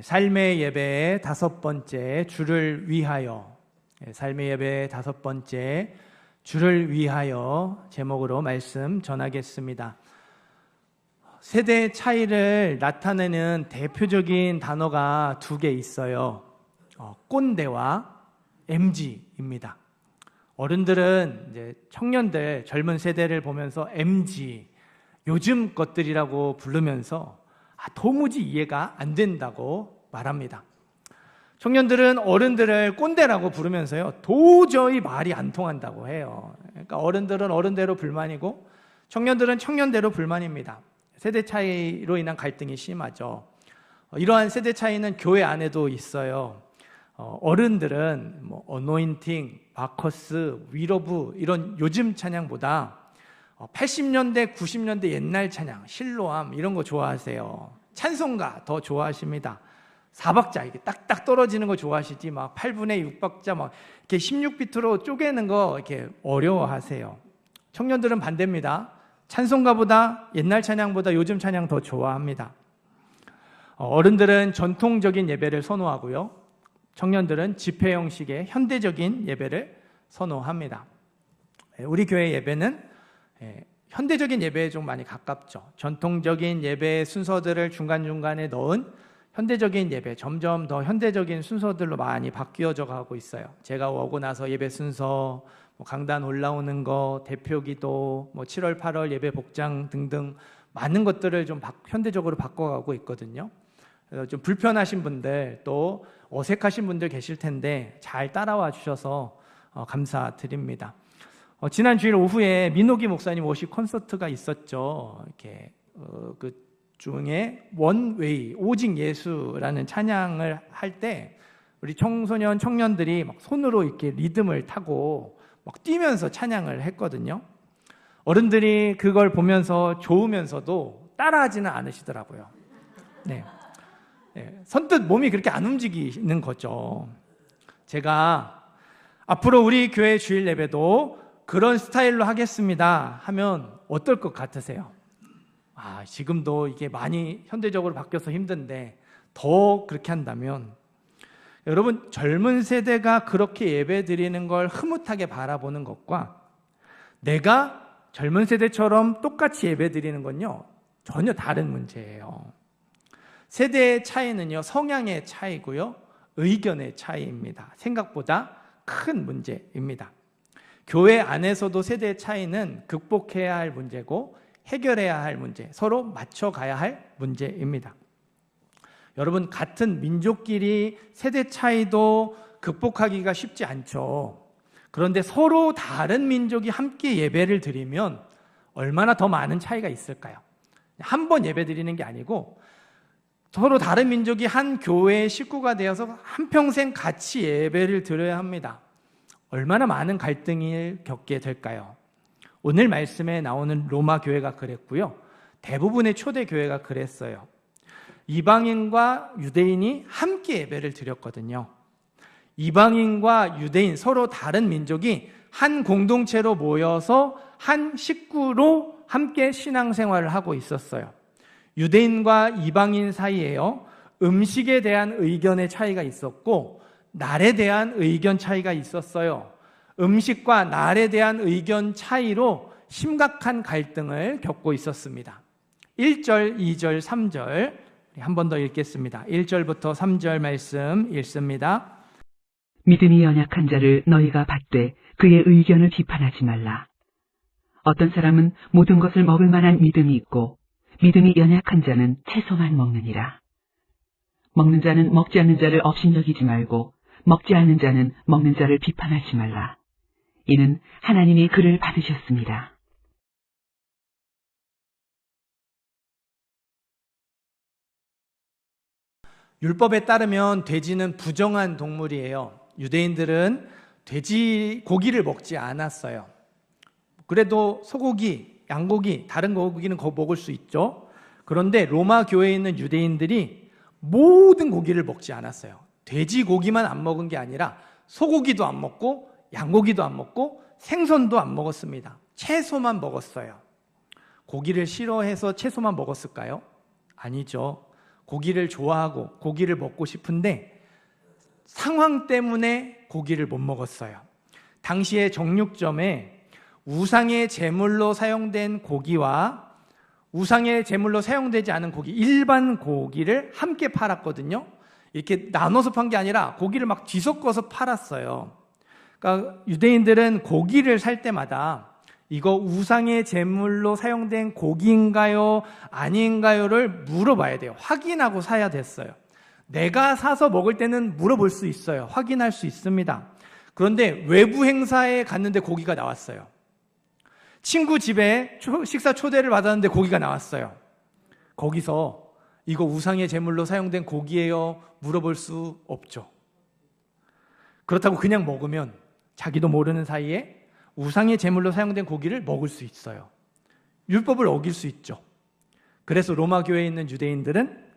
삶의 예배의 5번째 주를 위하여, 삶의 예배의 5번째 주를 위하여 제목으로 말씀 전하겠습니다. 세대 차이를 나타내는 대표적인 단어가 2개 있어요. 꼰대와 MZ입니다. 어른들은 이제 청년들, 젊은 세대를 보면서 MZ, 요즘 것들이라고 부르면서 도무지 이해가 안 된다고 말합니다. 청년들은 어른들을 꼰대라고 부르면서요, 도저히 말이 안 통한다고 해요. 그러니까 어른들은 어른대로 불만이고 청년들은 청년대로 불만입니다. 세대 차이로 인한 갈등이 심하죠. 이러한 세대 차이는 교회 안에도 있어요. 어른들은 어노인팅, 바커스, 위로브 이런 요즘 찬양보다 80년대, 90년대 옛날 찬양, 실로암 이런 거 좋아하세요. 찬송가 더 좋아하십니다. 4박자 이렇게 딱딱 떨어지는 거 좋아하시지, 막 8분의 6박자 막 이렇게 16비트로 쪼개는 거 이렇게 어려워하세요. 청년들은 반대입니다. 찬송가보다, 옛날 찬양보다 요즘 찬양 더 좋아합니다. 어른들은 전통적인 예배를 선호하고요, 청년들은 집회 형식의 현대적인 예배를 선호합니다. 우리 교회 예배는 현대적인 예배에 좀 많이 가깝죠. 전통적인 예배의 순서들을 중간중간에 넣은 현대적인 예배, 점점 더 현대적인 순서들로 많이 바뀌어져 가고 있어요. 제가 오고 나서 예배 순서, 강단 올라오는 거, 대표기도, 7월, 8월 예배 복장 등등 많은 것들을 좀 현대적으로 바꿔가고 있거든요. 그래서 좀 불편하신 분들, 또 어색하신 분들 계실 텐데 잘 따라와 주셔서 감사드립니다. 지난 주일 오후에 민호기 목사님 워십 콘서트가 있었죠. 이렇게 그 중에 원웨이, 오직 예수라는 찬양을 할 때 우리 청소년 청년들이 막 손으로 이렇게 리듬을 타고 막 뛰면서 찬양을 했거든요. 어른들이 그걸 보면서 좋으면서도 따라하지는 않으시더라고요. 네. 선뜻 몸이 그렇게 안 움직이는 거죠. 제가 앞으로 우리 교회 주일 예배도 그런 스타일로 하겠습니다 하면 어떨 것 같으세요? 지금도 이게 많이 현대적으로 바뀌어서 힘든데 더 그렇게 한다면, 여러분, 젊은 세대가 그렇게 예배 드리는 걸 흐뭇하게 바라보는 것과 내가 젊은 세대처럼 똑같이 예배 드리는 건요, 전혀 다른 문제예요. 세대의 차이는요, 성향의 차이고요, 의견의 차이입니다. 생각보다 큰 문제입니다. 교회 안에서도 세대의 차이는 극복해야 할 문제고 해결해야 할 문제, 서로 맞춰가야 할 문제입니다. 여러분, 같은 민족끼리 세대 차이도 극복하기가 쉽지 않죠. 그런데 서로 다른 민족이 함께 예배를 드리면 얼마나 더 많은 차이가 있을까요? 한 번 예배 드리는 게 아니고 서로 다른 민족이 한 교회의 식구가 되어서 한평생 같이 예배를 드려야 합니다. 얼마나 많은 갈등을 겪게 될까요? 오늘 말씀에 나오는 로마 교회가 그랬고요, 대부분의 초대 교회가 그랬어요. 이방인과 유대인이 함께 예배를 드렸거든요. 이방인과 유대인, 서로 다른 민족이 한 공동체로 모여서 한 식구로 함께 신앙생활을 하고 있었어요. 유대인과 이방인 사이에요, 음식에 대한 의견의 차이가 있었고 날에 대한 의견 차이가 있었어요. 음식과 날에 대한 의견 차이로 심각한 갈등을 겪고 있었습니다. 1절, 2절, 3절 한 번 더 읽겠습니다. 1절부터 3절 말씀 읽습니다. 믿음이 연약한 자를 너희가 받되 그의 의견을 비판하지 말라. 어떤 사람은 모든 것을 먹을 만한 믿음이 있고 믿음이 연약한 자는 채소만 먹느니라. 먹는 자는 먹지 않는 자를 업신여기지 말고 먹지 않는 자는 먹는 자를 비판하지 말라. 이는 하나님이 그를 받으셨습니다. 율법에 따르면 돼지는 부정한 동물이에요. 유대인들은 돼지 고기를 먹지 않았어요. 그래도 소고기, 양고기, 다른 고기는 먹을 수 있죠. 그런데 로마 교회에 있는 유대인들이 모든 고기를 먹지 않았어요. 돼지 고기만 안 먹은 게 아니라 소고기도 안 먹고 양고기도 안 먹고 생선도 안 먹었습니다. 채소만 먹었어요. 고기를 싫어해서 채소만 먹었을까요? 아니죠. 고기를 좋아하고 고기를 먹고 싶은데 상황 때문에 고기를 못 먹었어요. 당시에 정육점에 우상의 제물로 사용된 고기와 우상의 제물로 사용되지 않은 고기, 일반 고기를 함께 팔았거든요. 이렇게 나눠서 판 게 아니라 고기를 막 뒤섞어서 팔았어요. 그러니까 유대인들은 고기를 살 때마다 이거 우상의 제물로 사용된 고기인가요? 아닌가요를 물어봐야 돼요. 확인하고 사야 됐어요. 내가 사서 먹을 때는 물어볼 수 있어요. 확인할 수 있습니다. 그런데 외부 행사에 갔는데 고기가 나왔어요. 친구 집에 식사 초대를 받았는데 고기가 나왔어요. 거기서 이거 우상의 제물로 사용된 고기예요? 물어볼 수 없죠. 그렇다고 그냥 먹으면 자기도 모르는 사이에 우상의 제물로 사용된 고기를 먹을 수 있어요. 율법을 어길 수 있죠. 그래서 로마 교회에 있는 유대인들은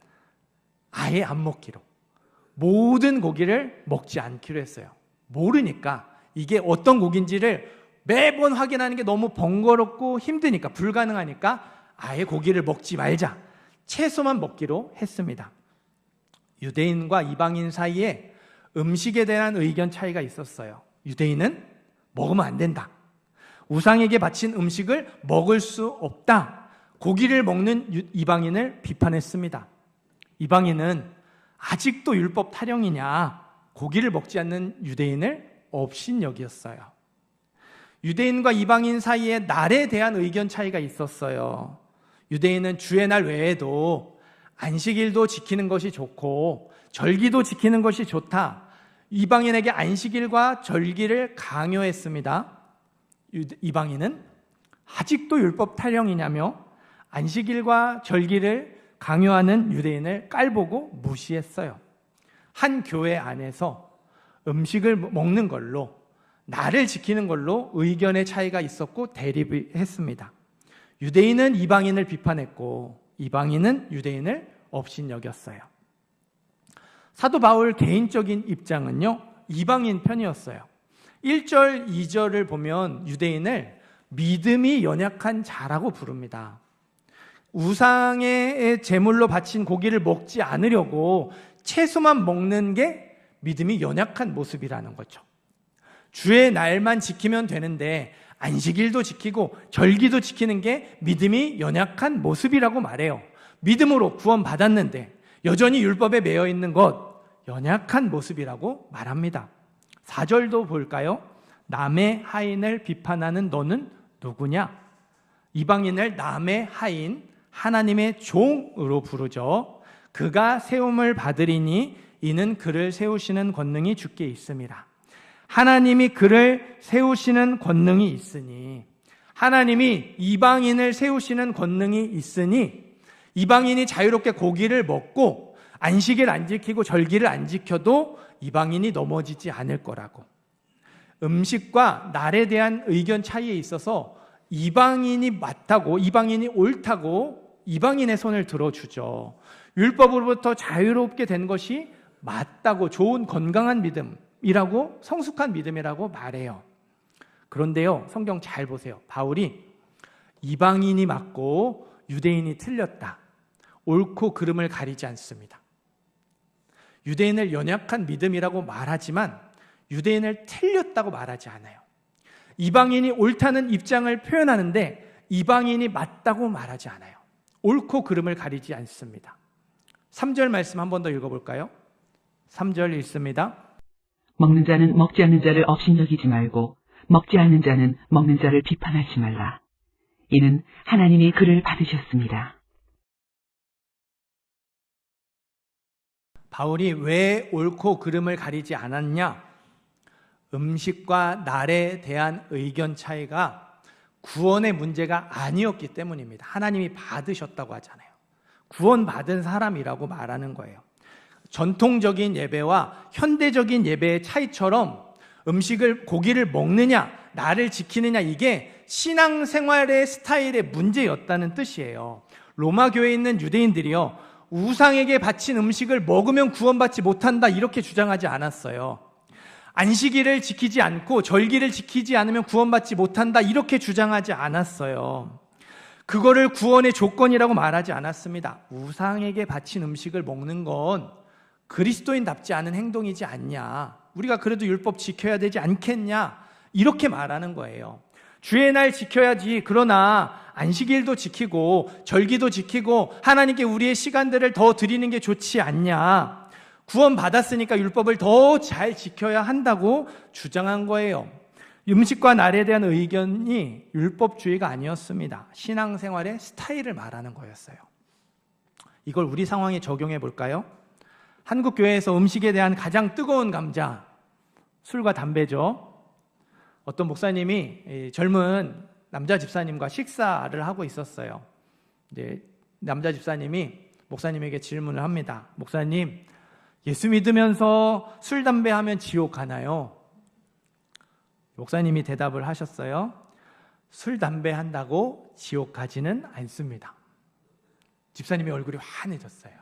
아예 안 먹기로, 모든 고기를 먹지 않기로 했어요. 모르니까 이게 어떤 고기인지를 매번 확인하는 게 너무 번거롭고 힘드니까, 불가능하니까 아예 고기를 먹지 말자, 채소만 먹기로 했습니다. 유대인과 이방인 사이에 음식에 대한 의견 차이가 있었어요. 유대인은 먹으면 안 된다, 우상에게 바친 음식을 먹을 수 없다, 고기를 먹는 이방인을 비판했습니다. 이방인은 아직도 율법 타령이냐, 고기를 먹지 않는 유대인을 업신여겼어요. 유대인과 이방인 사이에 날에 대한 의견 차이가 있었어요. 유대인은 주의 날 외에도 안식일도 지키는 것이 좋고 절기도 지키는 것이 좋다, 이방인에게 안식일과 절기를 강요했습니다. 이방인은 아직도 율법 타령이냐며 안식일과 절기를 강요하는 유대인을 깔보고 무시했어요. 한 교회 안에서 음식을 먹는 걸로, 날을 지키는 걸로 의견의 차이가 있었고 대립했습니다. 유대인은 이방인을 비판했고 이방인은 유대인을 업신여겼어요. 사도 바울 개인적인 입장은요, 이방인 편이었어요. 1절, 2절을 보면 유대인을 믿음이 연약한 자라고 부릅니다. 우상의 제물로 바친 고기를 먹지 않으려고 채소만 먹는 게 믿음이 연약한 모습이라는 거죠. 주의 날만 지키면 되는데 안식일도 지키고 절기도 지키는 게 믿음이 연약한 모습이라고 말해요. 믿음으로 구원받았는데 여전히 율법에 매여 있는 것, 연약한 모습이라고 말합니다. 4절도 볼까요? 남의 하인을 비판하는 너는 누구냐? 이방인을 남의 하인, 하나님의 종으로 부르죠. 그가 세움을 받으리니 이는 그를 세우시는 권능이 주께 있습니다. 하나님이 그를 세우시는 권능이 있으니, 하나님이 이방인을 세우시는 권능이 있으니 이방인이 자유롭게 고기를 먹고 안식일 안 지키고 절기를 안 지켜도 이방인이 넘어지지 않을 거라고. 음식과 날에 대한 의견 차이에 있어서 이방인이 맞다고, 이방인이 옳다고 이방인의 손을 들어주죠. 율법으로부터 자유롭게 된 것이 맞다고, 좋은 건강한 믿음이라고, 성숙한 믿음이라고 말해요. 그런데요, 성경 잘 보세요. 바울이 이방인이 맞고 유대인이 틀렸다, 옳고 그름을 가리지 않습니다. 유대인을 연약한 믿음이라고 말하지만 유대인을 틀렸다고 말하지 않아요. 이방인이 옳다는 입장을 표현하는데 이방인이 맞다고 말하지 않아요. 옳고 그름을 가리지 않습니다. 3절 말씀 한 번 더 읽어볼까요? 3절 읽습니다. 먹는 자는 먹지 않는 자를 업신여기지 말고 먹지 않는 자는 먹는 자를 비판하지 말라. 이는 하나님이 그를 받으셨습니다. 바울이 왜 옳고 그름을 가리지 않았냐? 음식과 날에 대한 의견 차이가 구원의 문제가 아니었기 때문입니다. 하나님이 받으셨다고 하잖아요. 구원받은 사람이라고 말하는 거예요. 전통적인 예배와 현대적인 예배의 차이처럼 음식을, 고기를 먹느냐, 날을 지키느냐, 이게 신앙생활의 스타일의 문제였다는 뜻이에요. 로마 교회에 있는 유대인들이요, 우상에게 바친 음식을 먹으면 구원받지 못한다 이렇게 주장하지 않았어요. 안식일을 지키지 않고 절기를 지키지 않으면 구원받지 못한다 이렇게 주장하지 않았어요. 그거를 구원의 조건이라고 말하지 않았습니다. 우상에게 바친 음식을 먹는 건 그리스도인답지 않은 행동이지 않냐, 우리가 그래도 율법 지켜야 되지 않겠냐, 이렇게 말하는 거예요. 주의 날 지켜야지, 그러나 안식일도 지키고 절기도 지키고 하나님께 우리의 시간들을 더 드리는 게 좋지 않냐, 구원 받았으니까 율법을 더 잘 지켜야 한다고 주장한 거예요. 음식과 날에 대한 의견이 율법주의가 아니었습니다. 신앙생활의 스타일을 말하는 거였어요. 이걸 우리 상황에 적용해 볼까요? 한국 교회에서 음식에 대한 가장 뜨거운 감자, 술과 담배죠. 어떤 목사님이 젊은 남자 집사님과 식사를 하고 있었어요. 이제 남자 집사님이 목사님에게 질문을 합니다. 목사님, 예수 믿으면서 술, 담배 하면 지옥 가나요? 목사님이 대답을 하셨어요. 술, 담배 한다고 지옥 가지는 않습니다. 집사님의 얼굴이 환해졌어요.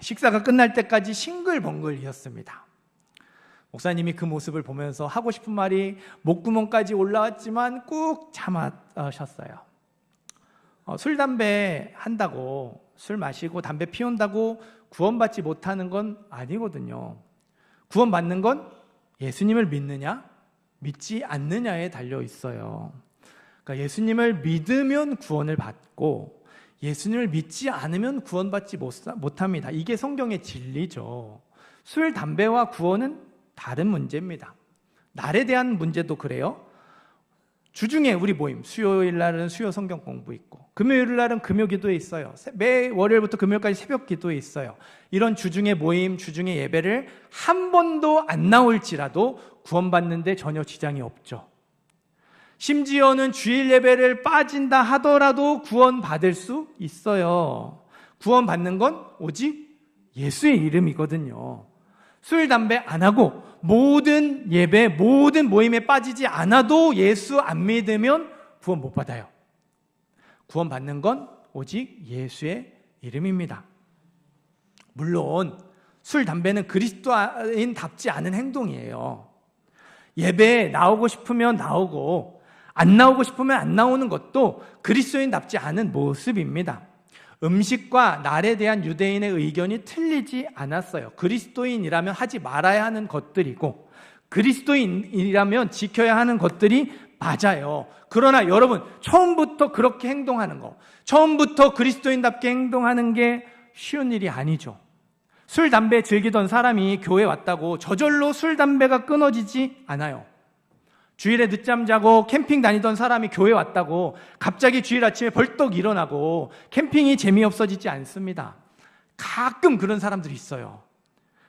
식사가 끝날 때까지 싱글벙글이었습니다. 목사님이 그 모습을 보면서 하고 싶은 말이 목구멍까지 올라왔지만 꾹 참으셨어요. 술, 담배 한다고, 술 마시고 담배 피운다고 구원받지 못하는 건 아니거든요. 구원받는 건 예수님을 믿느냐, 믿지 않느냐에 달려 있어요. 그러니까 예수님을 믿으면 구원을 받고 예수님을 믿지 않으면 구원받지 못합니다. 이게 성경의 진리죠. 술, 담배와 구원은 다른 문제입니다. 날에 대한 문제도 그래요. 주중에 우리 모임, 수요일 날은 수요 성경 공부 있고 금요일 날은 금요 기도에 있어요. 매 월요일부터 금요일까지 새벽 기도에 있어요. 이런 주중의 모임, 주중의 예배를 한 번도 안 나올지라도 구원받는데 전혀 지장이 없죠. 심지어는 주일 예배를 빠진다 하더라도 구원받을 수 있어요. 구원받는 건 오직 예수의 이름이거든요. 술, 담배 안 하고 모든 예배, 모든 모임에 빠지지 않아도 예수 안 믿으면 구원 못 받아요. 구원받는 건 오직 예수의 이름입니다. 물론 술, 담배는 그리스도인답지 않은 행동이에요. 예배에 나오고 싶으면 나오고 안 나오고 싶으면 안 나오는 것도 그리스도인답지 않은 모습입니다. 음식과 날에 대한 유대인의 의견이 틀리지 않았어요. 그리스도인이라면 하지 말아야 하는 것들이고 그리스도인이라면 지켜야 하는 것들이 맞아요. 그러나 여러분, 처음부터 그렇게 행동하는 거, 처음부터 그리스도인답게 행동하는 게 쉬운 일이 아니죠. 술, 담배 즐기던 사람이 교회 왔다고 저절로 술, 담배가 끊어지지 않아요. 주일에 늦잠 자고 캠핑 다니던 사람이 교회 왔다고 갑자기 주일 아침에 벌떡 일어나고 캠핑이 재미없어지지 않습니다. 가끔 그런 사람들이 있어요.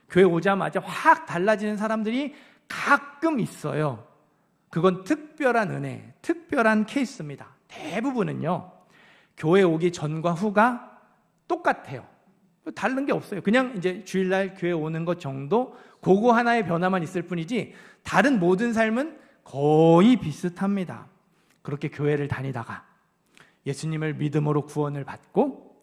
교회 오자마자 확 달라지는 사람들이 가끔 있어요. 그건 특별한 은혜, 특별한 케이스입니다. 대부분은요, 교회 오기 전과 후가 똑같아요. 다른 게 없어요. 그냥 이제 주일날 교회 오는 것 정도, 그거 하나의 변화만 있을 뿐이지 다른 모든 삶은 거의 비슷합니다. 그렇게 교회를 다니다가 예수님을 믿음으로 구원을 받고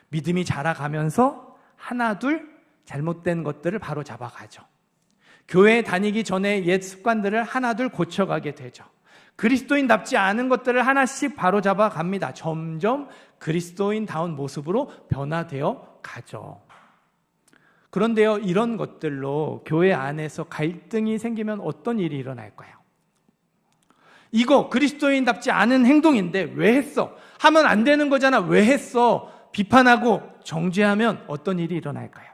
믿음이 자라가면서 하나둘 잘못된 것들을 바로 잡아가죠. 교회 다니기 전에 옛 습관들을 하나둘 고쳐가게 되죠. 그리스도인답지 않은 것들을 하나씩 바로 잡아갑니다. 점점 그리스도인다운 모습으로 변화되어 가죠. 그런데요, 이런 것들로 교회 안에서 갈등이 생기면 어떤 일이 일어날까요? 이거 그리스도인답지 않은 행동인데 왜 했어? 하면 안 되는 거잖아. 왜 했어? 비판하고 정죄하면 어떤 일이 일어날까요?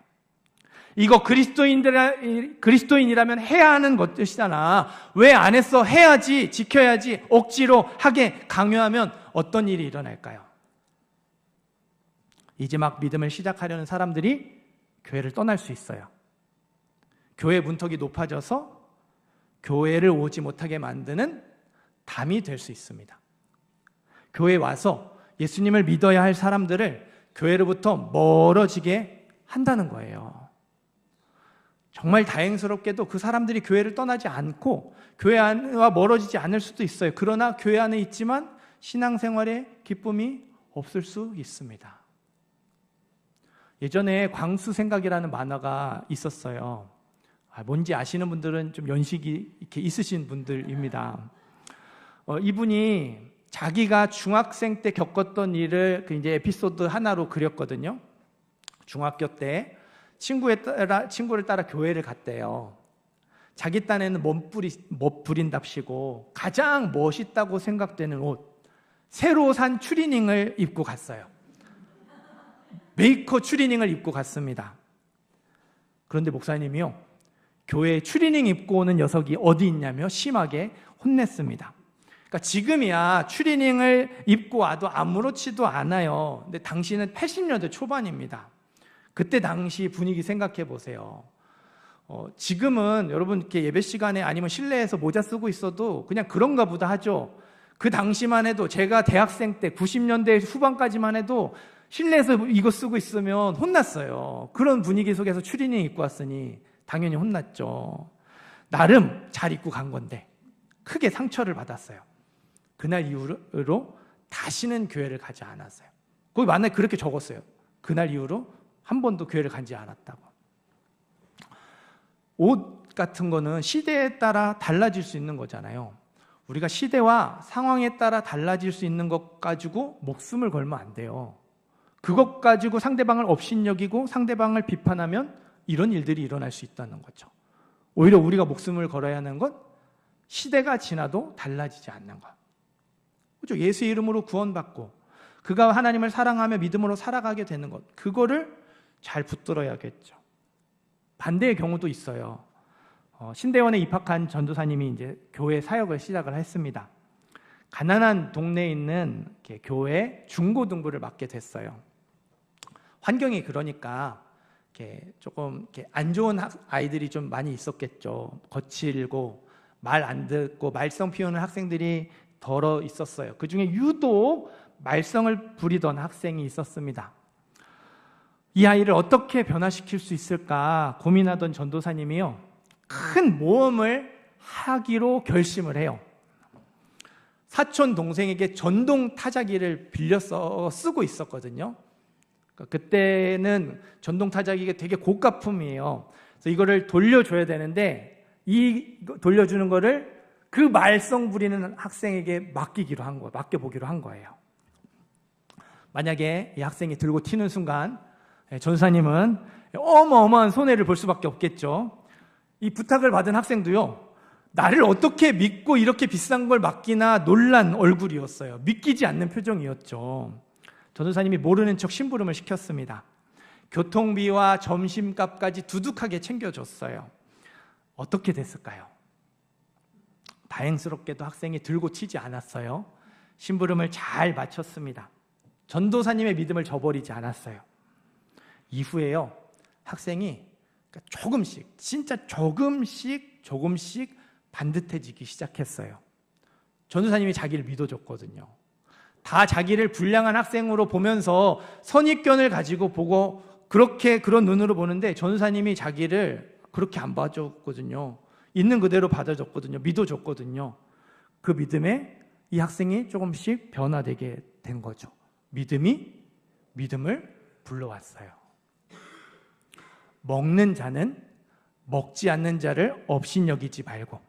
이거 그리스도인이라면 해야 하는 것이잖아. 왜 안 했어? 해야지, 지켜야지, 억지로 하게 강요하면 어떤 일이 일어날까요? 이제 막 믿음을 시작하려는 사람들이 교회를 떠날 수 있어요. 교회 문턱이 높아져서 교회를 오지 못하게 만드는 담이 될 수 있습니다. 교회에 와서 예수님을 믿어야 할 사람들을 교회로부터 멀어지게 한다는 거예요. 정말 다행스럽게도 그 사람들이 교회를 떠나지 않고 교회 안과 멀어지지 않을 수도 있어요. 그러나 교회 안에 있지만 신앙생활에 기쁨이 없을 수 있습니다. 예전에 광수생각이라는 만화가 있었어요. 뭔지 아시는 분들은 좀 연식이 이렇게 있으신 분들입니다. 이분이 자기가 중학생 때 겪었던 일을 그 이제 에피소드 하나로 그렸거든요. 중학교 때 친구를 따라 교회를 갔대요. 자기 딴에는 멋부린답시고 가장 멋있다고 생각되는 옷, 새로 산 추리닝을 입고 갔어요. 메이커 추리닝을 입고 갔습니다. 그런데 목사님이요, 교회에 추리닝 입고 오는 녀석이 어디 있냐며 심하게 혼냈습니다. 그러니까 지금이야 추리닝을 입고 와도 아무렇지도 않아요. 근데 당시는 80년대 초반입니다. 그때 당시 분위기 생각해 보세요. 지금은 여러분 이렇게 예배 시간에 아니면 실내에서 모자 쓰고 있어도 그냥 그런가 보다 하죠. 그 당시만 해도 제가 대학생 때 90년대 후반까지만 해도 실내에서 이거 쓰고 있으면 혼났어요. 그런 분위기 속에서 추리닝 입고 왔으니 당연히 혼났죠. 나름 잘 입고 간 건데 크게 상처를 받았어요. 그날 이후로 다시는 교회를 가지 않았어요. 거기 만약에 그렇게 적었어요. 그날 이후로 한 번도 교회를 가지 않았다고. 옷 같은 거는 시대에 따라 달라질 수 있는 거잖아요. 우리가 시대와 상황에 따라 달라질 수 있는 것 가지고 목숨을 걸면 안 돼요. 그것 가지고 상대방을 업신여기고 상대방을 비판하면 이런 일들이 일어날 수 있다는 거죠. 오히려 우리가 목숨을 걸어야 하는 건 시대가 지나도 달라지지 않는 것. 그렇죠? 예수의 이름으로 구원받고 그가 하나님을 사랑하며 믿음으로 살아가게 되는 것, 그거를 잘 붙들어야겠죠. 반대의 경우도 있어요. 신대원에 입학한 전도사님이 이제 교회 사역을 시작을 했습니다. 가난한 동네에 있는 교회 중고등부를 맡게 됐어요. 환경이 그러니까 조금 안 좋은 아이들이 좀 많이 있었겠죠. 거칠고 말 안 듣고 말썽 피우는 학생들이 덜어 있었어요. 그 중에 유독 말썽을 부리던 학생이 있었습니다. 이 아이를 어떻게 변화시킬 수 있을까 고민하던 전도사님이요, 큰 모험을 하기로 결심을 해요. 사촌 동생에게 전동 타자기를 빌려서 쓰고 있었거든요. 그때는 전동 타자기가 되게 고가품이에요. 그래서 이거를 돌려줘야 되는데 이 돌려주는 거를 그 말썽 부리는 학생에게 맡겨보기로 한 거예요. 만약에 이 학생이 들고 튀는 순간 전사님은 어마어마한 손해를 볼 수밖에 없겠죠. 이 부탁을 받은 학생도요, 나를 어떻게 믿고 이렇게 비싼 걸 맡기나 놀란 얼굴이었어요. 믿기지 않는 표정이었죠. 전도사님이 모르는 척 심부름을 시켰습니다. 교통비와 점심값까지 두둑하게 챙겨줬어요. 어떻게 됐을까요? 다행스럽게도 학생이 들고 튀지 않았어요. 심부름을 잘 마쳤습니다. 전도사님의 믿음을 저버리지 않았어요. 이후에요, 학생이 조금씩, 진짜 조금씩 반듯해지기 시작했어요. 전도사님이 자기를 믿어줬거든요. 다 자기를 불량한 학생으로 보면서 선입견을 가지고 보고 그런 눈으로 보는데 전도사님이 자기를 그렇게 안 봐줬거든요. 있는 그대로 받아줬거든요. 믿어줬거든요. 그 믿음에 이 학생이 조금씩 변화되게 된 거죠. 믿음이 믿음을 불러왔어요. 먹는 자는 먹지 않는 자를 업신여기지 말고,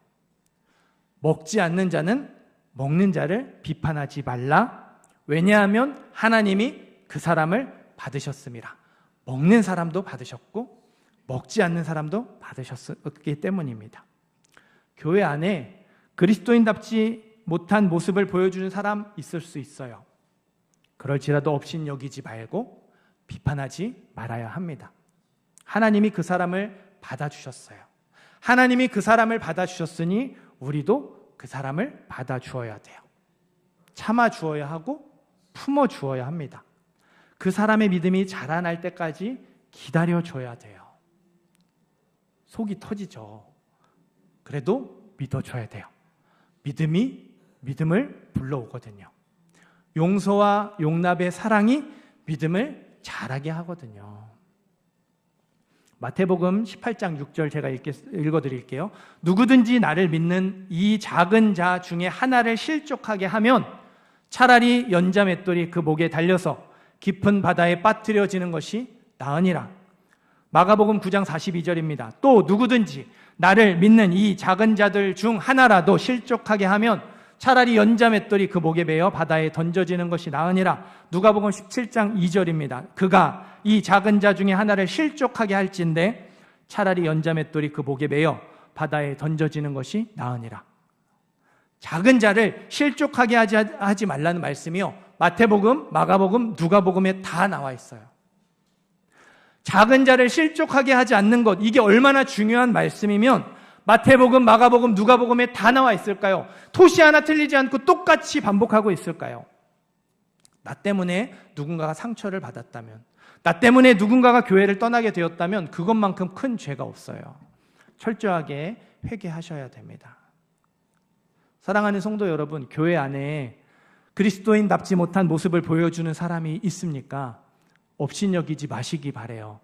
먹지 않는 자는 먹는 자를 비판하지 말라. 왜냐하면 하나님이 그 사람을 받으셨습니다. 먹는 사람도 받으셨고 먹지 않는 사람도 받으셨기 때문입니다. 교회 안에 그리스도인답지 못한 모습을 보여주는 사람 있을 수 있어요. 그럴지라도 업신여기지 말고 비판하지 말아야 합니다. 하나님이 그 사람을 받아주셨어요. 하나님이 그 사람을 받아주셨으니 우리도 그 사람을 받아주어야 돼요. 참아주어야 하고 품어주어야 합니다. 그 사람의 믿음이 자라날 때까지 기다려줘야 돼요. 속이 터지죠. 그래도 믿어줘야 돼요. 믿음이 믿음을 불러오거든요. 용서와 용납의 사랑이 믿음을 자라게 하거든요. 마태복음 18장 6절 제가 읽어드릴게요. 누구든지 나를 믿는 이 작은 자 중에 하나를 실족하게 하면 차라리 연자맷돌이 그 목에 달려서 깊은 바다에 빠뜨려지는 것이 나으니라. 마가복음 9장 42절입니다. 또 누구든지 나를 믿는 이 작은 자들 중 하나라도 실족하게 하면 차라리 연자맷돌이 그 목에 매어 바다에 던져지는 것이 나으니라. 누가복음 17장 2절입니다. 그가 이 작은 자 중에 하나를 실족하게 할진대 차라리 연자맷돌이 그 목에 매어 바다에 던져지는 것이 나으니라. 작은 자를 실족하게 하지 말라는 말씀이요, 마태복음, 마가복음, 누가복음에 다 나와 있어요. 작은 자를 실족하게 하지 않는 것, 이게 얼마나 중요한 말씀이면 마태복음, 마가복음, 누가복음에 다 나와 있을까요? 토시 하나 틀리지 않고 똑같이 반복하고 있을까요? 나 때문에 누군가가 상처를 받았다면, 나 때문에 누군가가 교회를 떠나게 되었다면 그것만큼 큰 죄가 없어요. 철저하게 회개하셔야 됩니다. 사랑하는 성도 여러분, 교회 안에 그리스도인답지 못한 모습을 보여주는 사람이 있습니까? 업신여기지 마시기 바라요.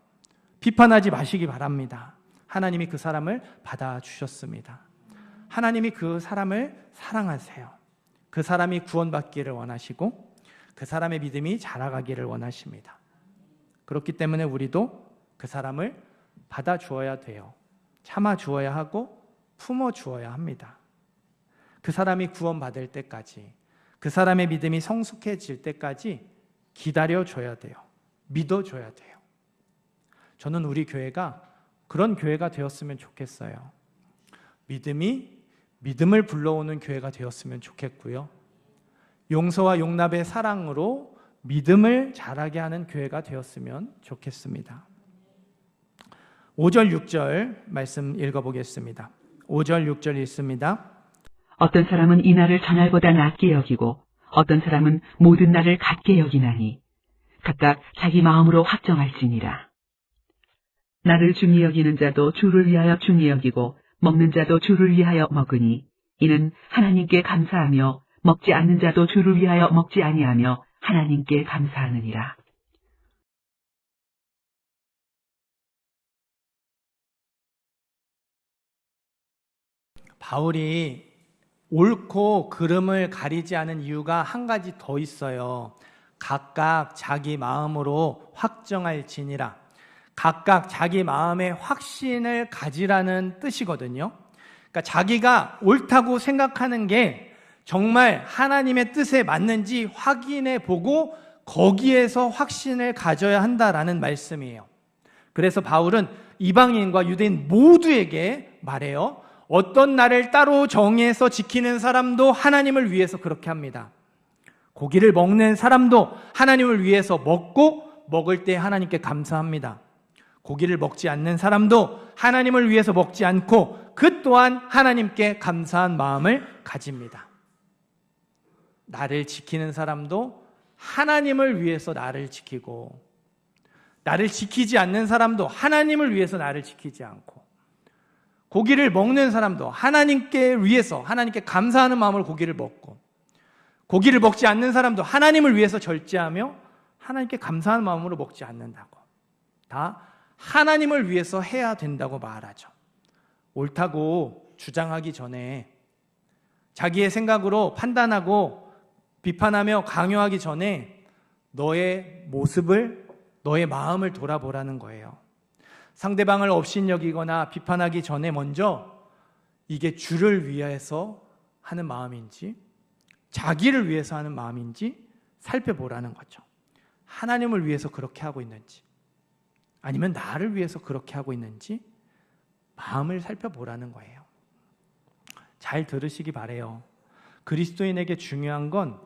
비판하지 마시기 바랍니다. 하나님이 그 사람을 받아주셨습니다. 하나님이 그 사람을 사랑하세요. 그 사람이 구원받기를 원하시고 그 사람의 믿음이 자라가기를 원하십니다. 그렇기 때문에 우리도 그 사람을 받아주어야 돼요. 참아주어야 하고 품어주어야 합니다. 그 사람이 구원받을 때까지, 그 사람의 믿음이 성숙해질 때까지 기다려줘야 돼요. 믿어줘야 돼요. 저는 우리 교회가 그런 교회가 되었으면 좋겠어요. 믿음을 불러오는 교회가 되었으면 좋겠고요. 용서와 용납의 사랑으로 믿음을 자라게 하는 교회가 되었으면 좋겠습니다. 5절 6절 말씀 읽어보겠습니다. 5절 6절 읽습니다. 어떤 사람은 이 날을 전날보다 낮게 여기고 어떤 사람은 모든 날을 같게 여기나니 각각 자기 마음으로 확정할지니라. 나를 중히 여기는 자도 주를 위하여 중히 여기고 먹는 자도 주를 위하여 먹으니 이는 하나님께 감사하며 먹지 않는 자도 주를 위하여 먹지 아니하며 하나님께 감사하느니라. 바울이 옳고 그름을 가리지 않은 이유가 한 가지 더 있어요. 각각 자기 마음으로 확정할지니라. 각각 자기 마음의 확신을 가지라는 뜻이거든요. 그러니까 자기가 옳다고 생각하는 게 정말 하나님의 뜻에 맞는지 확인해 보고 거기에서 확신을 가져야 한다라는 말씀이에요. 그래서 바울은 이방인과 유대인 모두에게 말해요. 어떤 날을 따로 정해서 지키는 사람도 하나님을 위해서 그렇게 합니다. 고기를 먹는 사람도 하나님을 위해서 먹고 먹을 때 하나님께 감사합니다. 고기를 먹지 않는 사람도 하나님을 위해서 먹지 않고 그 또한 하나님께 감사한 마음을 가집니다. 나를 지키는 사람도 하나님을 위해서 나를 지키고 나를 지키지 않는 사람도 하나님을 위해서 나를 지키지 않고 고기를 먹는 사람도 하나님께 위해서 하나님께 감사하는 마음으로 고기를 먹고 고기를 먹지 않는 사람도 하나님을 위해서 절제하며 하나님께 감사하는 마음으로 먹지 않는다고. 다 하나님을 위해서 해야 된다고 말하죠. 옳다고 주장하기 전에 자기의 생각으로 판단하고 비판하며 강요하기 전에 너의 모습을, 너의 마음을 돌아보라는 거예요. 상대방을 업신여기거나 비판하기 전에 먼저 이게 주를 위해서 하는 마음인지 자기를 위해서 하는 마음인지 살펴보라는 거죠. 하나님을 위해서 그렇게 하고 있는지 아니면 나를 위해서 그렇게 하고 있는지 마음을 살펴보라는 거예요. 잘 들으시기 바라요. 그리스도인에게 중요한 건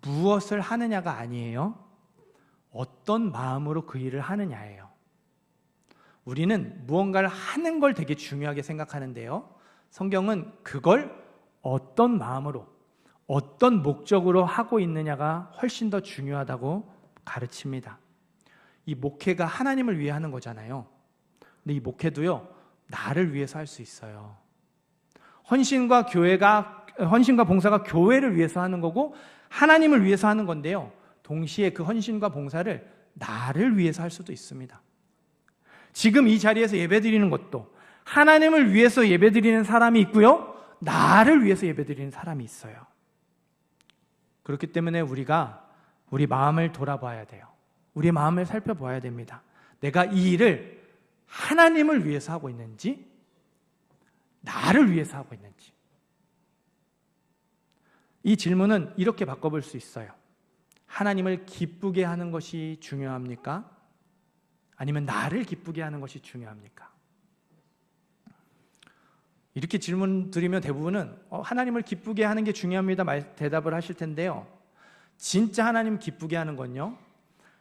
무엇을 하느냐가 아니에요. 어떤 마음으로 그 일을 하느냐예요. 우리는 무언가를 하는 걸 되게 중요하게 생각하는데요. 성경은 그걸 어떤 마음으로, 어떤 목적으로 하고 있느냐가 훨씬 더 중요하다고 가르칩니다. 이 목회가 하나님을 위해 하는 거잖아요. 근데 이 목회도요, 나를 위해서 할 수 있어요. 헌신과 봉사가 교회를 위해서 하는 거고 하나님을 위해서 하는 건데요. 동시에 그 헌신과 봉사를 나를 위해서 할 수도 있습니다. 지금 이 자리에서 예배드리는 것도 하나님을 위해서 예배드리는 사람이 있고요. 나를 위해서 예배드리는 사람이 있어요. 그렇기 때문에 우리가 우리 마음을 돌아봐야 돼요. 우리 마음을 살펴봐야 됩니다. 내가 이 일을 하나님을 위해서 하고 있는지 나를 위해서 하고 있는지. 이 질문은 이렇게 바꿔볼 수 있어요. 하나님을 기쁘게 하는 것이 중요합니까? 아니면 나를 기쁘게 하는 것이 중요합니까? 이렇게 질문 드리면 대부분은 하나님을 기쁘게 하는 게 중요합니다 대답을 하실 텐데요. 진짜 하나님 기쁘게 하는 건요,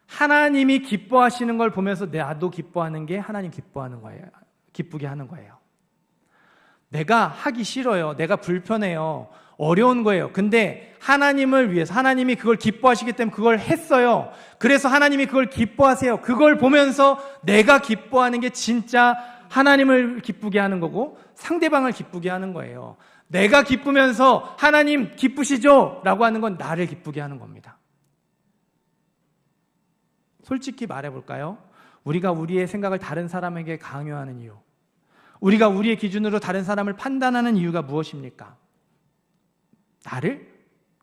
하나님이 기뻐하시는 걸 보면서 나도 기뻐하는 게 하나님 기뻐하는 거예요. 기쁘게 하는 거예요. 내가 하기 싫어요. 내가 불편해요. 어려운 거예요. 근데 하나님을 위해서, 하나님이 그걸 기뻐하시기 때문에 그걸 했어요. 그래서 하나님이 그걸 기뻐하세요. 그걸 보면서 내가 기뻐하는 게 진짜 하나님을 기쁘게 하는 거고 상대방을 기쁘게 하는 거예요. 내가 기쁘면서 하나님 기쁘시죠? 라고 하는 건 나를 기쁘게 하는 겁니다. 솔직히 말해볼까요? 우리가 우리의 생각을 다른 사람에게 강요하는 이유, 우리가 우리의 기준으로 다른 사람을 판단하는 이유가 무엇입니까? 나를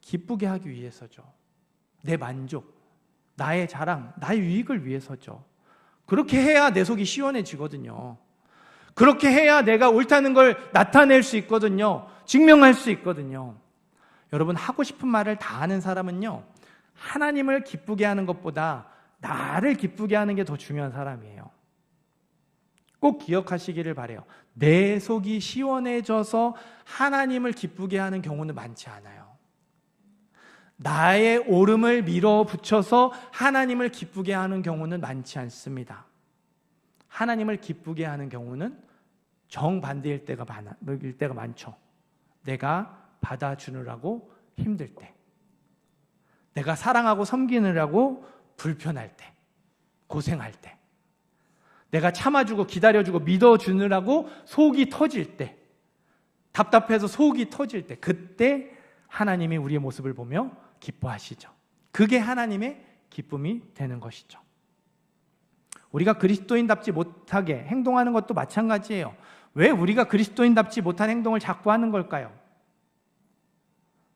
기쁘게 하기 위해서죠. 내 만족, 나의 자랑, 나의 유익을 위해서죠. 그렇게 해야 내 속이 시원해지거든요. 그렇게 해야 내가 옳다는 걸 나타낼 수 있거든요. 증명할 수 있거든요. 여러분, 하고 싶은 말을 다 하는 사람은요, 하나님을 기쁘게 하는 것보다 나를 기쁘게 하는 게 더 중요한 사람이에요. 꼭 기억하시기를 바라요. 내 속이 시원해져서 하나님을 기쁘게 하는 경우는 많지 않아요. 나의 옳음을 밀어붙여서 하나님을 기쁘게 하는 경우는 많지 않습니다. 하나님을 기쁘게 하는 경우는 정반대일 때가 많죠. 내가 받아주느라고 힘들 때, 내가 사랑하고 섬기느라고 불편할 때, 고생할 때, 내가 참아주고 기다려주고 믿어주느라고 속이 터질 때, 답답해서 속이 터질 때, 그때 하나님이 우리의 모습을 보며 기뻐하시죠. 그게 하나님의 기쁨이 되는 것이죠. 우리가 그리스도인답지 못하게 행동하는 것도 마찬가지예요. 왜 우리가 그리스도인답지 못한 행동을 자꾸 하는 걸까요?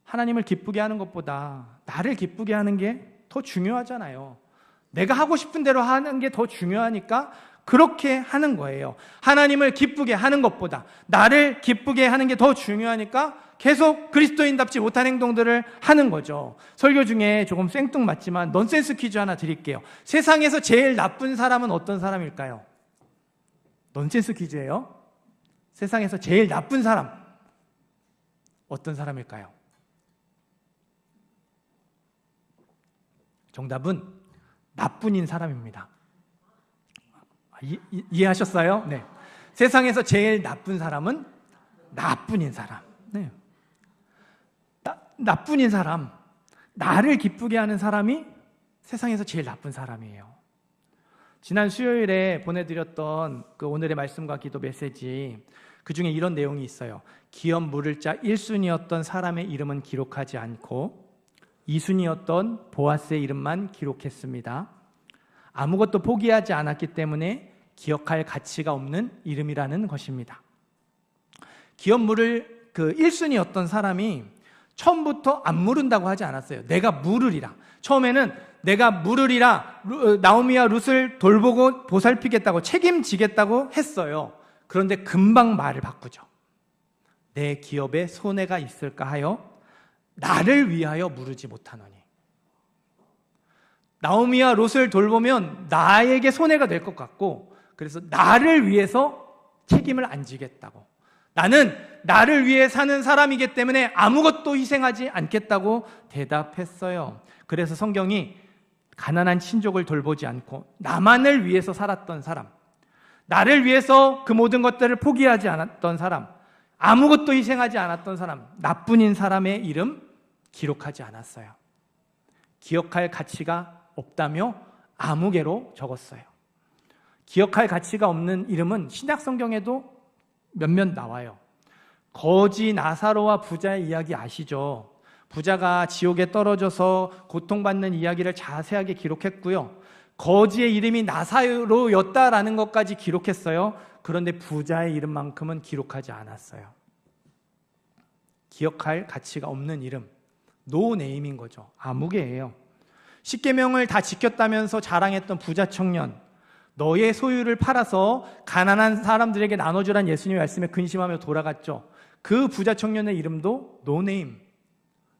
하나님을 기쁘게 하는 것보다 나를 기쁘게 하는 게 더 중요하잖아요. 내가 하고 싶은 대로 하는 게 더 중요하니까 그렇게 하는 거예요. 하나님을 기쁘게 하는 것보다 나를 기쁘게 하는 게 더 중요하니까 계속 그리스도인답지 못한 행동들을 하는 거죠. 설교 중에 조금 생뚱맞지만 넌센스 퀴즈 하나 드릴게요. 세상에서 제일 나쁜 사람은 어떤 사람일까요? 넌센스 퀴즈예요. 세상에서 제일 나쁜 사람 어떤 사람일까요? 정답은 나뿐인 사람입니다. 이해하셨어요? 네. 세상에서 제일 나쁜 사람은 나뿐인 사람. 네. 나뿐인 사람, 나를 기쁘게 하는 사람이 세상에서 제일 나쁜 사람이에요. 지난 수요일에 보내드렸던 그 오늘의 말씀과 기도 메시지, 그 중에 이런 내용이 있어요. 기업 물을 자 1순위였던 사람의 이름은 기록하지 않고 2순위였던 보아스의 이름만 기록했습니다. 아무것도 포기하지 않았기 때문에 기억할 가치가 없는 이름이라는 것입니다. 기업 물을 그 1순위였던 사람이 처음부터 안 물은다고 하지 않았어요. 내가 물으리라. 처음에는 내가 물으리라, 나오미와 룻을 돌보고 보살피겠다고, 책임지겠다고 했어요. 그런데 금방 말을 바꾸죠. 내 기업에 손해가 있을까 하여 나를 위하여 물으지 못하노니. 나오미와 롯을 돌보면 나에게 손해가 될 것 같고, 그래서 나를 위해서 책임을 안 지겠다고, 나는 나를 위해 사는 사람이기 때문에 아무것도 희생하지 않겠다고 대답했어요. 그래서 성경이 가난한 친족을 돌보지 않고 나만을 위해서 살았던 사람, 나를 위해서 그 모든 것들을 포기하지 않았던 사람, 아무것도 희생하지 않았던 사람, 나뿐인 사람의 이름 기록하지 않았어요. 기억할 가치가 없다며 아무개로 적었어요. 기억할 가치가 없는 이름은 신약 성경에도 몇몇 나와요. 거지 나사로와 부자의 이야기 아시죠? 부자가 지옥에 떨어져서 고통받는 이야기를 자세하게 기록했고요. 거지의 이름이 나사로였다라는 것까지 기록했어요. 그런데 부자의 이름만큼은 기록하지 않았어요. 기억할 가치가 없는 이름, 노네임인 거죠. 아무개예요. 십계명을 다 지켰다면서 자랑했던 부자 청년, 너의 소유를 팔아서 가난한 사람들에게 나눠주란 예수님의 말씀에 근심하며 돌아갔죠. 그 부자 청년의 이름도 노네임,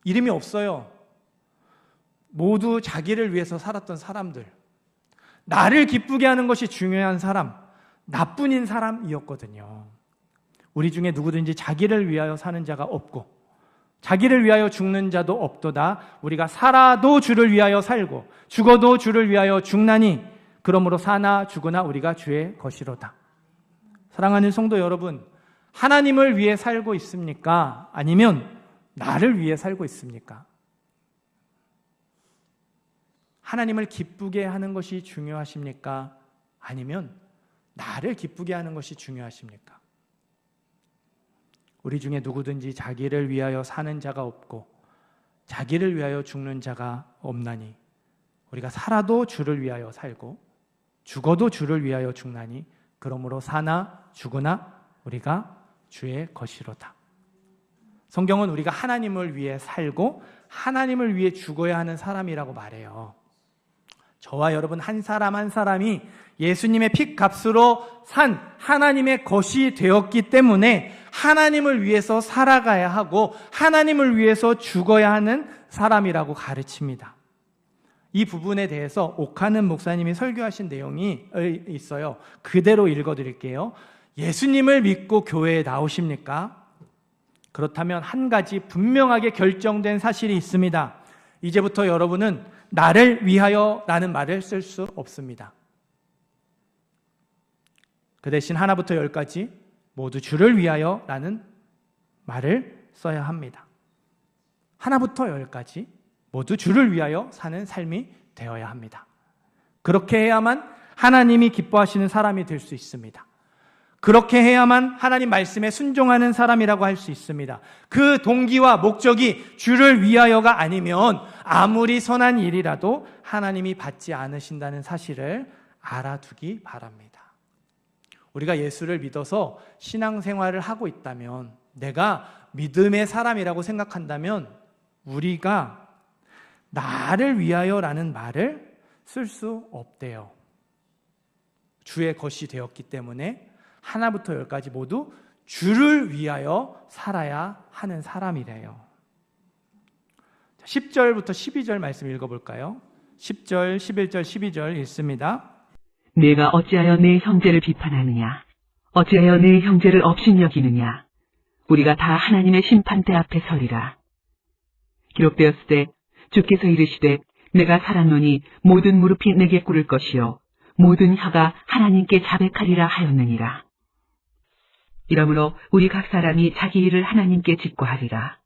이름이 없어요. 모두 자기를 위해서 살았던 사람들, 나를 기쁘게 하는 것이 중요한 사람, 나뿐인 사람이었거든요. 우리 중에 누구든지 자기를 위하여 사는 자가 없고 자기를 위하여 죽는 자도 없도다. 우리가 살아도 주를 위하여 살고 죽어도 주를 위하여 죽나니 그러므로 사나 죽으나 우리가 주의 것이로다. 사랑하는 성도 여러분, 하나님을 위해 살고 있습니까? 아니면 나를 위해 살고 있습니까? 하나님을 기쁘게 하는 것이 중요하십니까? 아니면 나를 기쁘게 하는 것이 중요하십니까? 우리 중에 누구든지 자기를 위하여 사는 자가 없고 자기를 위하여 죽는 자가 없나니 우리가 살아도 주를 위하여 살고 죽어도 주를 위하여 죽나니 그러므로 사나 죽으나 우리가 주의 것이로다. 성경은 우리가 하나님을 위해 살고 하나님을 위해 죽어야 하는 사람이라고 말해요. 저와 여러분 한 사람 한 사람이 예수님의 핏값으로 산 하나님의 것이 되었기 때문에 하나님을 위해서 살아가야 하고 하나님을 위해서 죽어야 하는 사람이라고 가르칩니다. 이 부분에 대해서 옥하는 목사님이 설교하신 내용이 있어요. 그대로 읽어드릴게요. 예수님을 믿고 교회에 나오십니까? 그렇다면 한 가지 분명하게 결정된 사실이 있습니다. 이제부터 여러분은 나를 위하여 라는 말을 쓸 수 없습니다. 그 대신 하나부터 열까지 모두 주를 위하여 라는 말을 써야 합니다. 하나부터 열까지 모두 주를 위하여 사는 삶이 되어야 합니다. 그렇게 해야만 하나님이 기뻐하시는 사람이 될 수 있습니다. 그렇게 해야만 하나님 말씀에 순종하는 사람이라고 할 수 있습니다. 그 동기와 목적이 주를 위하여가 아니면 아무리 선한 일이라도 하나님이 받지 않으신다는 사실을 알아두기 바랍니다. 우리가 예수를 믿어서 신앙생활을 하고 있다면, 내가 믿음의 사람이라고 생각한다면 우리가 나를 위하여라는 말을 쓸 수 없대요. 주의 것이 되었기 때문에 하나부터 열까지 모두 주를 위하여 살아야 하는 사람이래요. 10절부터 12절 말씀 읽어볼까요? 10절, 11절, 12절 읽습니다. 내가 어찌하여 내 형제를 비판하느냐? 어찌하여 내 형제를 업신여기느냐? 우리가 다 하나님의 심판대 앞에 서리라. 기록되었을 때 주께서 이르시되 내가 살았노니 모든 무릎이 내게 꿇을 것이요 모든 혀가 하나님께 자백하리라 하였느니라. 이러므로 우리 각 사람이 자기 일을 하나님께 직고하리라.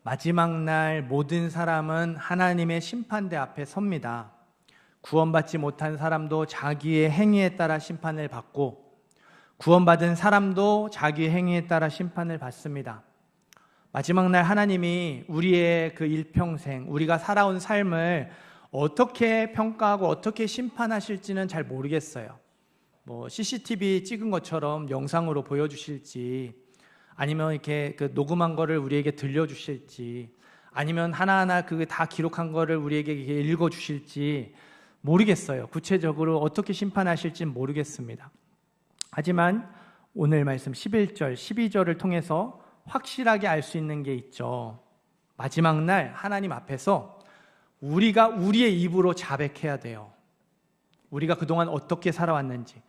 마지막 날 모든 사람은 하나님의 심판대 앞에 섭니다. 구원받지 못한 사람도 자기의 행위에 따라 심판을 받고 구원받은 사람도 자기의 행위에 따라 심판을 받습니다. 마지막 날 하나님이 우리의 그 일평생, 우리가 살아온 삶을 어떻게 평가하고 어떻게 심판하실지는 잘 모르겠어요. CCTV 찍은 것처럼 영상으로 보여주실지, 아니면 이렇게 그 녹음한 거를 우리에게 들려주실지, 아니면 하나하나 그 다 기록한 거를 우리에게 읽어주실지 모르겠어요. 구체적으로 어떻게 심판하실지는 모르겠습니다. 하지만 오늘 말씀 11절, 12절을 통해서 확실하게 알 수 있는 게 있죠. 마지막 날 하나님 앞에서 우리가 우리의 입으로 자백해야 돼요. 우리가 그동안 어떻게 살아왔는지,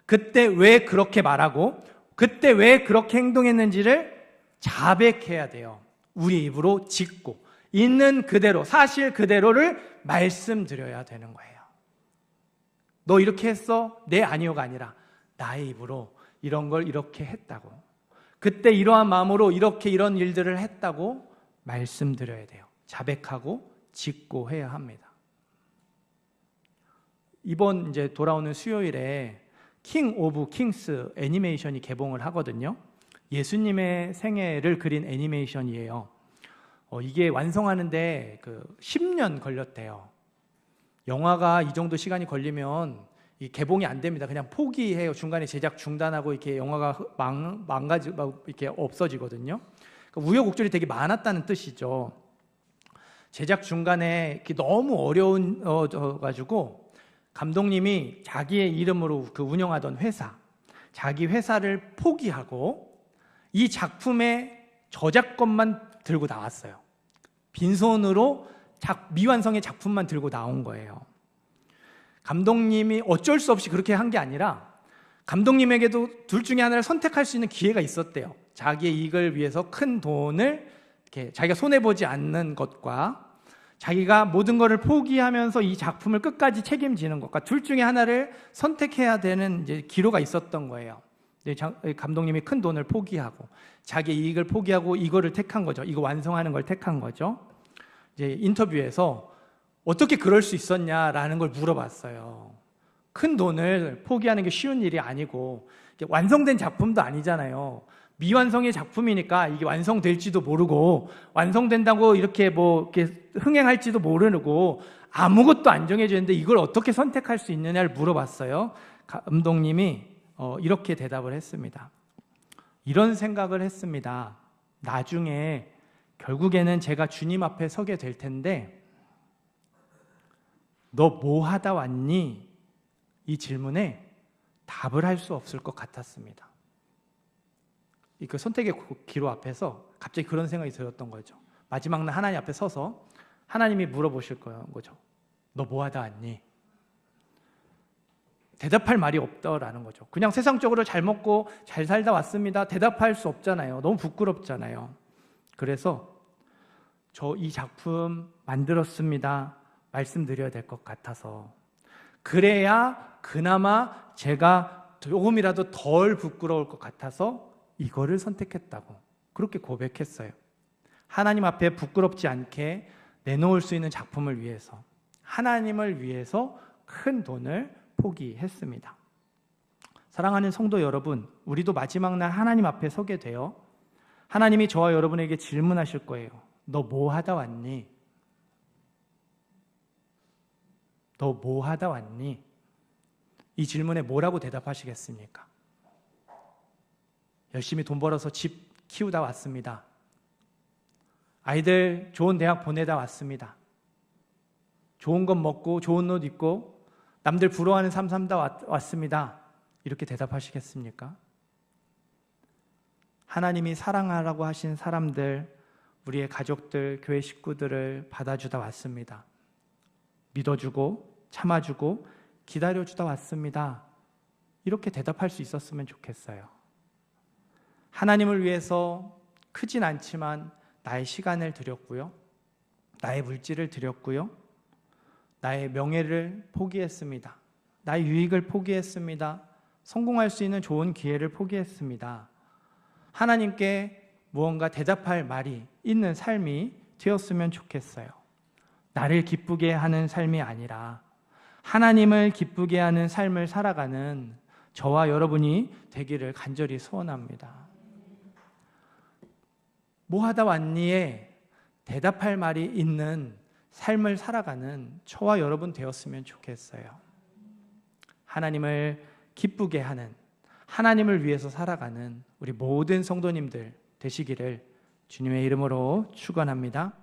그때 왜 그렇게 말하고 그때 왜 그렇게 행동했는지를 자백해야 돼요. 우리 입으로 짓고 있는 그대로, 사실 그대로를 말씀드려야 되는 거예요. 너 이렇게 했어? 네, 아니요가 아니라 나의 입으로 이런 걸 이렇게 했다고, 그때 이러한 마음으로 이렇게 이런 일들을 했다고 말씀드려야 돼요. 자백하고 짓고 해야 합니다. 이번 이제 돌아오는 수요일에 킹 오브 킹스 애니메이션이 개봉을 하거든요. 예수님의 생애를 그린 애니메이션이에요. 이게 완성하는데 10년 걸렸대요. 영화가 이 정도 시간이 걸리면 이 개봉이 안 됩니다. 그냥 포기해요. 중간에 제작 중단하고 이렇게 영화가 망가지고 이렇게 없어지거든요. 그러니까 우여곡절이 되게 많았다는 뜻이죠. 제작 중간에 이렇게 너무 어려워가지고 감독님이 자기의 이름으로 그 운영하던 회사, 자기 회사를 포기하고 이 작품의 저작권만 들고 나왔어요. 빈손으로 미완성의 작품만 들고 나온 거예요. 감독님이 어쩔 수 없이 그렇게 한 게 아니라 감독님에게도 둘 중에 하나를 선택할 수 있는 기회가 있었대요. 자기의 이익을 위해서 큰 돈을 이렇게 자기가 손해보지 않는 것과 자기가 모든 것을 포기하면서 이 작품을 끝까지 책임지는 것과 둘 중에 하나를 선택해야 되는 이제 기로가 있었던 거예요. 감독님이 큰 돈을 포기하고 자기의 이익을 포기하고 이거를 택한 거죠. 이거 완성하는 걸 택한 거죠. 이제 인터뷰에서 어떻게 그럴 수 있었냐라는 걸 물어봤어요. 큰 돈을 포기하는 게 쉬운 일이 아니고 완성된 작품도 아니잖아요. 미완성의 작품이니까 이게 완성될지도 모르고 완성된다고 이렇게 이렇게 흥행할지도 모르고 아무것도 안 정해져 있는데 이걸 어떻게 선택할 수 있느냐를 물어봤어요. 감독님이 이렇게 대답을 했습니다. 이런 생각을 했습니다. 나중에 결국에는 제가 주님 앞에 서게 될 텐데 너 뭐 하다 왔니? 이 질문에 답을 할 수 없을 것 같았습니다. 그 선택의 기로 앞에서 갑자기 그런 생각이 들었던 거죠. 마지막 날 하나님 앞에 서서 하나님이 물어보실 거죠. 너 뭐 하다 왔니? 대답할 말이 없더라는 거죠. 그냥 세상적으로 잘 먹고 잘 살다 왔습니다. 대답할 수 없잖아요. 너무 부끄럽잖아요. 그래서 저 이 작품 만들었습니다. 말씀드려야 될 것 같아서 그래야 그나마 제가 조금이라도 덜 부끄러울 것 같아서 이거를 선택했다고 그렇게 고백했어요. 하나님 앞에 부끄럽지 않게 내놓을 수 있는 작품을 위해서 하나님을 위해서 큰 돈을 포기했습니다. 사랑하는 성도 여러분, 우리도 마지막 날 하나님 앞에 서게 돼요. 하나님이 저와 여러분에게 질문하실 거예요. 너 뭐 하다 왔니? 너 뭐 하다 왔니? 이 질문에 뭐라고 대답하시겠습니까? 열심히 돈 벌어서 집 키우다 왔습니다. 아이들 좋은 대학 보내다 왔습니다. 좋은 것 먹고 좋은 옷 입고 남들 부러워하는 삶 살다 왔습니다. 이렇게 대답하시겠습니까? 하나님이 사랑하라고 하신 사람들, 우리의 가족들, 교회 식구들을 받아주다 왔습니다. 믿어주고 참아주고 기다려주다 왔습니다. 이렇게 대답할 수 있었으면 좋겠어요. 하나님을 위해서 크진 않지만 나의 시간을 드렸고요. 나의 물질을 드렸고요. 나의 명예를 포기했습니다. 나의 유익을 포기했습니다. 성공할 수 있는 좋은 기회를 포기했습니다. 하나님께 무언가 대답할 말이 있는 삶이 되었으면 좋겠어요. 나를 기쁘게 하는 삶이 아니라 하나님을 기쁘게 하는 삶을 살아가는 저와 여러분이 되기를 간절히 소원합니다. 뭐 하다 왔니에 대답할 말이 있는 삶을 살아가는 저와 여러분 되었으면 좋겠어요. 하나님을 기쁘게 하는, 하나님을 위해서 살아가는 우리 모든 성도님들 되시기를 주님의 이름으로 축원합니다.